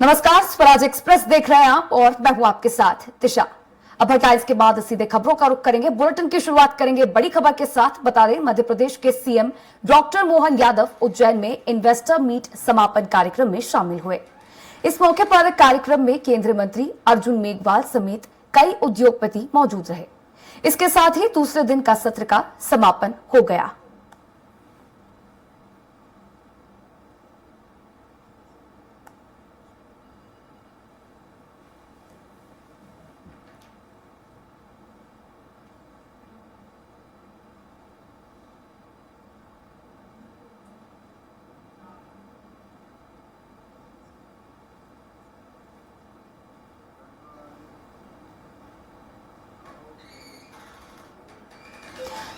नमस्कार, स्वराज एक्सप्रेस देख रहे हैं आप और मैं हूं आपके साथ दिशा। अब हड़ताल के बाद सीधे खबरों का रुख करेंगे। बुलेटिन की शुरुआत करेंगे बड़ी खबर के साथ। बता दें, मध्य प्रदेश के सीएम डॉक्टर मोहन यादव उज्जैन में इन्वेस्टर मीट समापन कार्यक्रम में शामिल हुए। इस मौके पर कार्यक्रम में केंद्रीय मंत्री अर्जुन मेघवाल समेत कई उद्योगपति मौजूद रहे। इसके साथ ही दूसरे दिन का सत्र का समापन हो गया।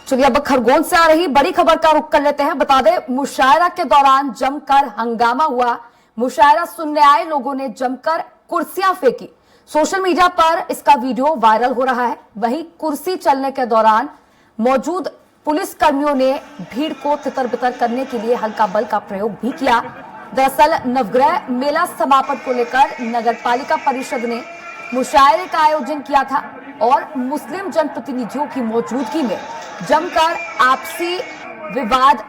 चलिए अब खरगोन से आ रही बड़ी खबर का रुख कर लेते हैं। बता दें, मुशायरा के दौरान जमकर हंगामा हुआ। मुशायरा सुनने आए लोगों ने जमकर कुर्सियां फेंकी। सोशल मीडिया पर इसका वीडियो वायरल हो रहा है। वहीं कुर्सी चलने के दौरान मौजूद पुलिस कर्मियों ने भीड़ को तितर बितर करने के लिए हल्का बल का प्रयोग भी किया। दरअसल नवग्रह मेला समापन को लेकर नगर पालिका परिषद ने मुशायरे का आयोजन किया था और मुस्लिम जनप्रतिनिधियों की मौजूदगी में जमकर आपसी विवाद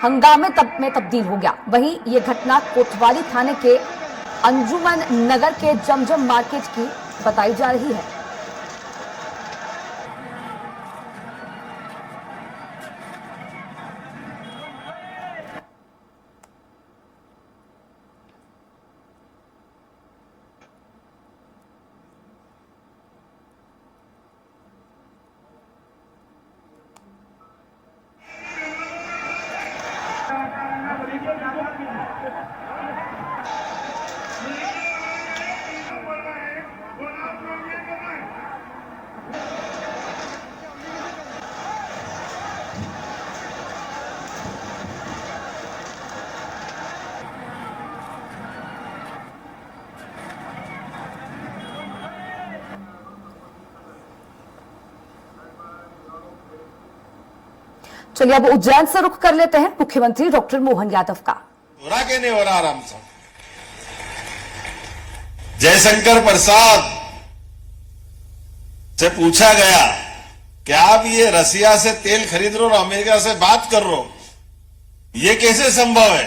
हंगामे में तब्दील हो गया। वहीं ये घटना कोतवाली थाने के अंजुमन नगर के जमजम मार्केट की बताई जा रही है। चलिए अब उज्जैन से रुख कर लेते हैं मुख्यमंत्री डॉक्टर मोहन यादव का। हो रहा के नहीं हो रहा आराम से। जयशंकर प्रसाद से पूछा गया कि आप ये रसिया से तेल खरीद रहे हो और अमेरिका से बात कर रहे हो, ये कैसे संभव है?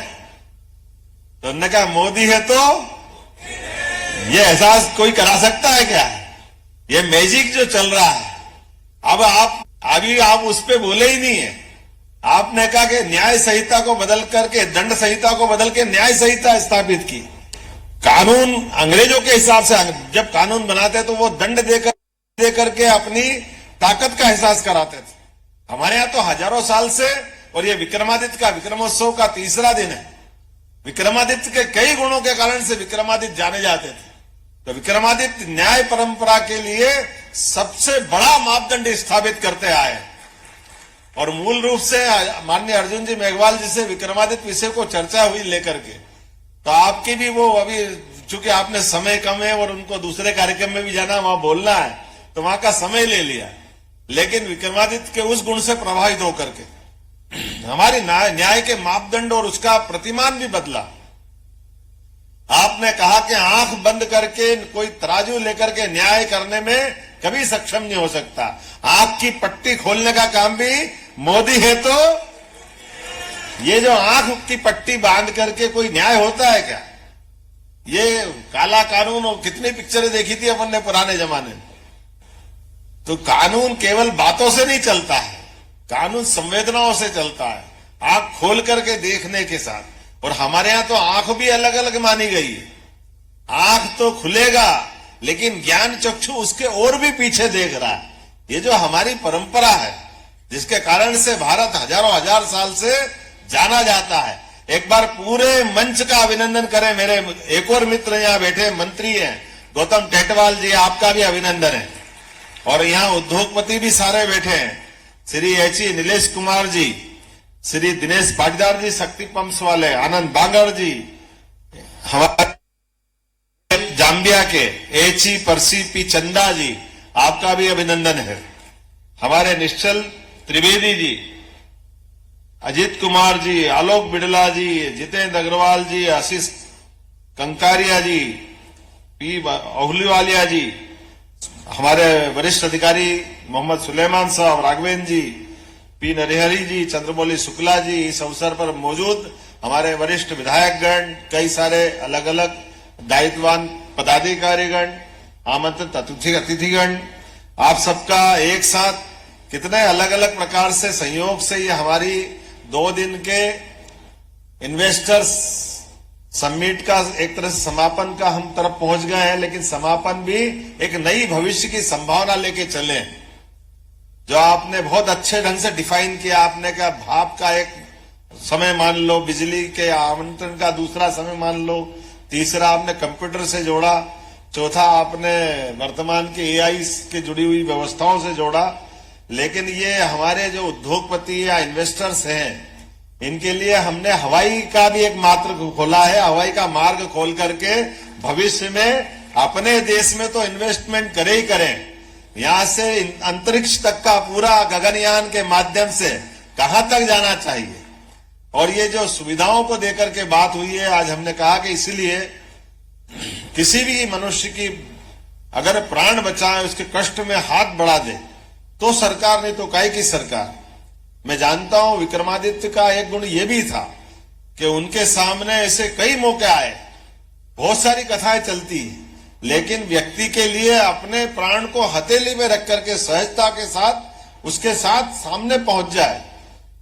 तो उन्होंने कहा मोदी है तो ये एहसास कोई करा सकता है क्या? ये मैजिक जो चल रहा है। अब आप उस पे बोले ही नहीं है। आपने कहा कि न्याय संहिता को बदल करके, दंड संहिता को बदल के न्याय संहिता स्थापित की। कानून अंग्रेजों के हिसाब से जब कानून बनाते तो वो दंड देकर के अपनी ताकत का एहसास कराते थे। हमारे यहां तो हजारों साल से, और ये विक्रमादित्य का विक्रमोत्सव का तीसरा दिन है। विक्रमादित्य के कई गुणों के कारण से विक्रमादित्य जाने जाते थे। तो विक्रमादित्य न्याय परंपरा के लिए सबसे बड़ा मापदंड स्थापित करते आए और मूल रूप से माननीय अर्जुन जी मेघवाल जी से विक्रमादित्य विषय को चर्चा हुई लेकर के। तो आपकी भी वो अभी चूंकि आपने समय कम है और उनको दूसरे कार्यक्रम में भी जाना, वहां बोलना है, तो वहां का समय ले लिया। लेकिन विक्रमादित्य के उस गुण से प्रभावित होकर के हमारी न्याय के मापदंड और उसका प्रतिमान भी बदला। आपने कहा कि आंख बंद करके कोई तराजू लेकर के न्याय करने में कभी सक्षम नहीं हो सकता। आंख की पट्टी खोलने का काम भी मोदी है तो ये जो आंख की पट्टी बांध करके कोई न्याय होता है क्या? ये काला कानून और कितनी पिक्चरें देखी थी अपन ने पुराने जमाने में। तो कानून केवल बातों से नहीं चलता है, कानून संवेदनाओं से चलता है, आंख खोल करके देखने के साथ। और हमारे यहां तो आंख भी अलग अलग मानी गई है। आंख तो खुलेगा लेकिन ज्ञान चक्षु उसके और भी पीछे देख रहा है। ये जो हमारी परंपरा है जिसके कारण से भारत हजारों हजार साल से जाना जाता है। एक बार पूरे मंच का अभिनंदन करें। मेरे एक और मित्र यहां बैठे मंत्री हैं गौतम टेटवाल जी, आपका भी अभिनंदन है। और यहां उद्योगपति भी सारे बैठे हैं, श्री एच.ई. नीलेश कुमार जी, श्री दिनेश पाटीदार जी शक्ति पंप्स वाले, आनंद बांगर जी, हमारे जाम्बिया के एच.ई. परसी पी चंदा जी, आपका भी अभिनंदन है। हमारे निश्चल त्रिवेदी जी, अजीत कुमार जी, आलोक बिड़ला जी, जितेंद्र अग्रवाल जी, आशीष कंकारिया जी, पी अहलूवालिया जी, हमारे वरिष्ठ अधिकारी मोहम्मद सुलेमान साहब, राघवेंद्र जी, पी नरहरि जी, चंद्रमौली शुक्ला जी, इस अवसर पर मौजूद हमारे वरिष्ठ विधायकगण, कई सारे अलग अलग दायित्ववान पदाधिकारीगण, आमंत्रित अतिथिगण, आप सबका एक साथ कितने अलग अलग प्रकार से संयोग से ये हमारी 2 दिन के इन्वेस्टर्स समिट का एक तरह से समापन का हम तरफ पहुंच गए हैं, लेकिन समापन भी एक नई भविष्य की संभावना लेके चले हैं। जो आपने बहुत अच्छे ढंग से डिफाइन किया, आपने कहा भाप का एक समय मान लो, बिजली के आवंटन का दूसरा समय मान लो, तीसरा आपने कंप्यूटर से जोड़ा, चौथा आपने वर्तमान के एआई के जुड़ी हुई व्यवस्थाओं से जोड़ा। लेकिन ये हमारे जो उद्योगपति या इन्वेस्टर्स हैं, इनके लिए हमने हवाई का भी एक मार्ग खोला है। हवाई का मार्ग खोल करके भविष्य में अपने देश में तो इन्वेस्टमेंट करे ही करें, यहां से अंतरिक्ष तक का पूरा गगनयान के माध्यम से कहां तक जाना चाहिए। और ये जो सुविधाओं को देकर के बात हुई है, आज हमने कहा कि इसीलिए किसी भी मनुष्य की अगर प्राण बचाए, उसके कष्ट में हाथ बढ़ा दे तो सरकार, नहीं तो काहे की सरकार। मैं जानता हूं विक्रमादित्य का एक गुण यह भी था कि उनके सामने ऐसे कई मौके आए, बहुत सारी कथाएं चलती हैं, लेकिन व्यक्ति के लिए अपने प्राण को हथेली में रख करके सहजता के साथ उसके साथ सामने पहुंच जाए।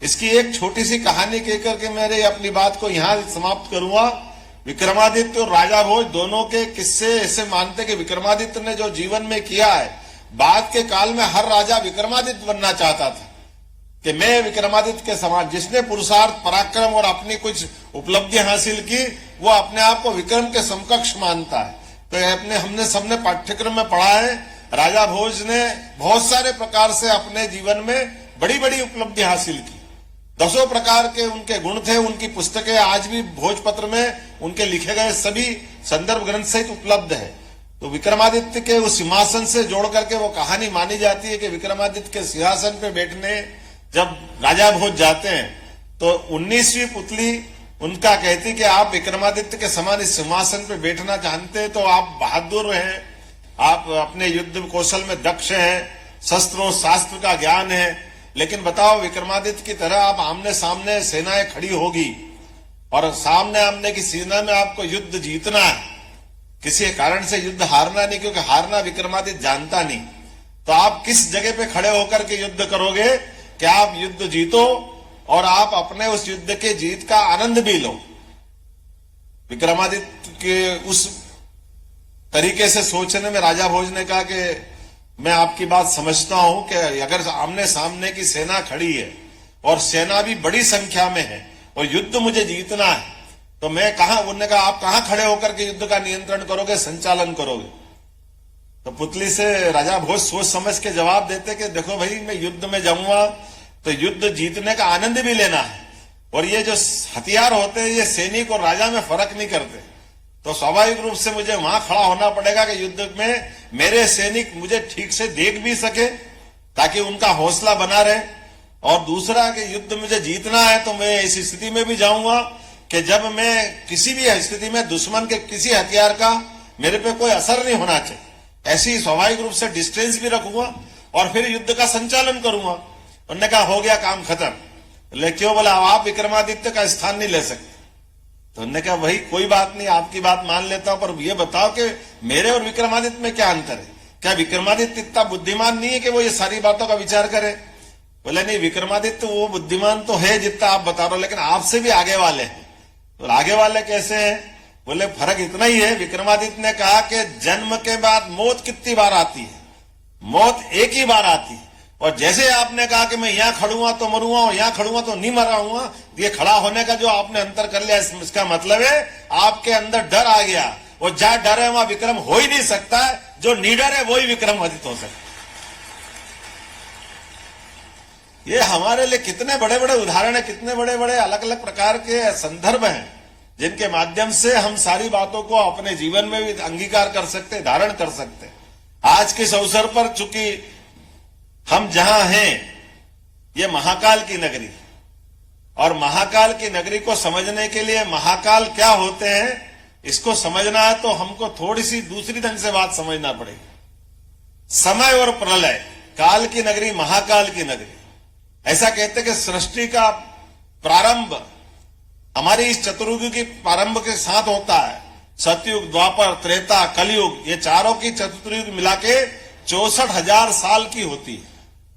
इसकी एक छोटी सी कहानी कहकर के मेरे अपनी बात को यहां समाप्त करूंगा। विक्रमादित्य और राजा भोज दोनों के किस्से ऐसे मानते कि विक्रमादित्य ने जो जीवन में किया है, बाद के काल में हर राजा विक्रमादित्य बनना चाहता था कि मैं विक्रमादित्य के समान, जिसने पुरुषार्थ, पराक्रम और अपनी कुछ उपलब्धि हासिल की, वो अपने आप को विक्रम के समकक्ष मानता है। तो अपने हमने सबने पाठ्यक्रम में पढ़ा है, राजा भोज ने बहुत सारे प्रकार से अपने जीवन में बड़ी बड़ी उपलब्धि हासिल की। 10 प्रकार के उनके गुण थे। उनकी पुस्तकें आज भी भोजपत्र में उनके लिखे गए सभी संदर्भ ग्रंथ सहित उपलब्ध है। तो विक्रमादित्य के उस सिंहासन से जोड़ करके वो कहानी मानी जाती है कि विक्रमादित्य के सिंहासन पे बैठने जब राजा भोज जाते हैं तो 19वीं पुतली उनका कहती कि आप विक्रमादित्य के समान इस सिंहासन पे बैठना चाहते हैं तो आप बहादुर हैं, आप अपने युद्ध कौशल में दक्ष हैं, शस्त्रों शास्त्र का ज्ञान है, लेकिन बताओ विक्रमादित्य की तरह आप आमने सामने सेनाएं खड़ी होगी और सामने आमने की सेना में आपको युद्ध जीतना है, किसी कारण से युद्ध हारना नहीं, क्योंकि हारना विक्रमादित्य जानता नहीं। तो आप किस जगह पे खड़े होकर के युद्ध करोगे कि आप युद्ध जीतो और आप अपने उस युद्ध के जीत का आनंद भी लो। विक्रमादित्य के उस तरीके से सोचने में राजा भोज ने कहा कि मैं आपकी बात समझता हूं कि अगर आमने सामने की सेना खड़ी है और सेना भी बड़ी संख्या में है और युद्ध मुझे जीतना है, तो मैं कहां, उन्होंने कहा आप कहां खड़े होकर के युद्ध का नियंत्रण करोगे, संचालन करोगे। तो पुतली से राजा भोज सोच समझ के जवाब देते कि देखो भाई, मैं युद्ध में जाऊंगा तो युद्ध जीतने का आनंद भी लेना है, और ये जो हथियार होते हैं ये सैनिक और राजा में फर्क नहीं करते। तो स्वाभाविक रूप से मुझे वहां खड़ा होना पड़ेगा कि युद्ध में मेरे सैनिक मुझे ठीक से देख भी सके ताकि उनका हौसला बना रहे, और दूसरा कि युद्ध मुझे जीतना है तो मैं ऐसी स्थिति में भी जाऊंगा कि जब मैं किसी भी स्थिति में दुश्मन के किसी हथियार का मेरे पे कोई असर नहीं होना चाहिए। ऐसी स्वाभाविक रूप से डिस्टेंस भी रखूंगा और फिर युद्ध का संचालन करूंगा। उन्होंने कहा हो गया काम खत्म। लेकिन क्यों बोला, आप विक्रमादित्य का स्थान नहीं ले सकते। तो उन्होंने कहा वही, कोई बात नहीं, आपकी बात मान लेता हूं, पर ये बताओ कि मेरे और विक्रमादित्य में क्या अंतर है? क्या विक्रमादित्य इतना बुद्धिमान नहीं है कि वो ये सारी बातों का विचार करे? बोले नहीं, विक्रमादित्य वो बुद्धिमान तो है जितना आप बता रहे हो, लेकिन आपसे भी आगे वाले हैं। तो आगे वाले कैसे हैं? बोले फर्क इतना ही है, विक्रमादित्य ने कहा कि जन्म के बाद मौत कितनी बार आती है? मौत एक ही बार आती है। और जैसे आपने कहा कि मैं यहां खड़ूंगा तो मरूंगा और यहां खड़ूंगा तो नहीं मरूंगा, ये खड़ा होने का जो आपने अंतर कर लिया, इसका मतलब है आपके अंदर डर आ गया, और जहां डर है वहां विक्रम हो ही नहीं सकता है। जो निडर है वही विक्रमादित्य हो सकता है। ये हमारे लिए कितने बड़े बड़े उदाहरण है, कितने बड़े बड़े अलग अलग प्रकार के संदर्भ हैं जिनके माध्यम से हम सारी बातों को अपने जीवन में भी अंगीकार कर सकते, धारण कर सकते। आज के इस अवसर पर चूंकि हम जहां हैं ये महाकाल की नगरी, और महाकाल की नगरी को समझने के लिए महाकाल क्या होते हैं इसको समझना है तो हमको थोड़ी सी दूसरी ढंग से बात समझना पड़ेगी। समय और प्रलय, काल की नगरी, महाकाल की नगरी। ऐसा कहते कि सृष्टि का प्रारंभ हमारी इस चतुर्युग की प्रारंभ के साथ होता है। सतयुग, द्वापर, त्रेता, कलयुग, ये चारों की चतुर्युग मिला के 64,000 साल की होती है।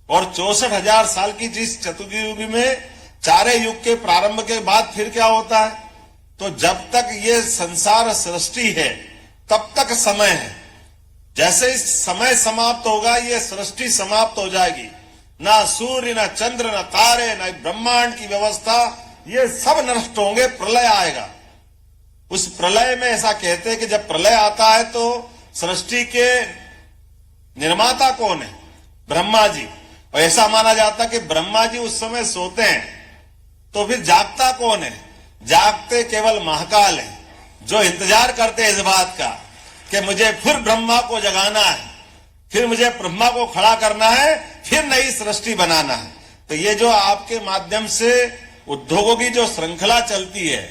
और 64,000 साल की जिस चतुर्युग में चारे युग के प्रारंभ के बाद फिर क्या होता है, तो जब तक ये संसार सृष्टि है तब तक समय है। जैसे ही समय समाप्त होगा ये सृष्टि समाप्त हो जाएगी। ना सूर्य, ना चंद्र, ना तारे, ना ब्रह्मांड की व्यवस्था, ये सब नष्ट होंगे, प्रलय आएगा। उस प्रलय में ऐसा कहते हैं कि जब प्रलय आता है तो सृष्टि के निर्माता कौन है? ब्रह्मा जी। और ऐसा माना जाता कि ब्रह्मा जी उस समय सोते हैं, तो फिर जागता कौन है? जागते केवल महाकाल है, जो इंतजार करते हैं इस बात का कि मुझे फिर ब्रह्मा को जगाना है, फिर मुझे ब्रह्मा को खड़ा करना है, फिर नई सृष्टि बनाना है। तो ये जो आपके माध्यम से उद्योगों की जो श्रृंखला चलती है,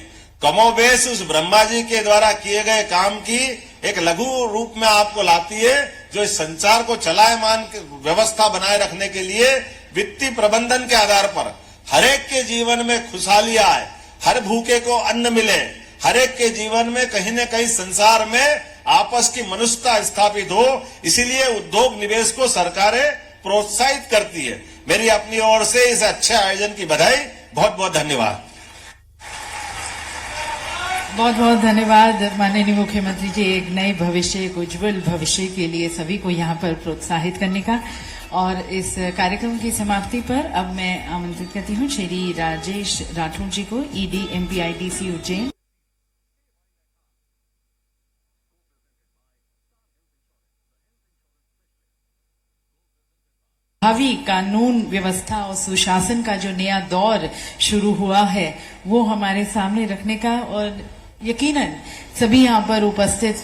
कमोबेश उस ब्रह्मा जी के द्वारा किए गए काम की एक लघु रूप में आपको लाती है, जो इस संचार को चलायमान व्यवस्था बनाए रखने के लिए वित्तीय प्रबंधन के आधार पर हरेक के जीवन में खुशहाली आए, हर भूखे को अन्न मिले, हरेक के जीवन में कहीं न कहीं संसार में आपस की मनुष्यता स्थापित हो। इसीलिए उद्योग निवेश को सरकारें प्रोत्साहित करती है। मेरी अपनी ओर से इस अच्छे आयोजन की बधाई, बहुत बहुत धन्यवाद। बहुत बहुत धन्यवाद माननीय मुख्यमंत्री जी, एक नए भविष्य, एक उज्जवल भविष्य के लिए सभी को यहाँ पर प्रोत्साहित करने का। और इस कार्यक्रम की समाप्ति पर अब मैं आमंत्रित करती हूँ श्री राजेश राठौड़ जी को, ईडी MPIDC उज्जैन। भावी कानून व्यवस्था और सुशासन का जो नया दौर शुरू हुआ है वो हमारे सामने रखने का, और यकीनन सभी यहाँ पर उपस्थित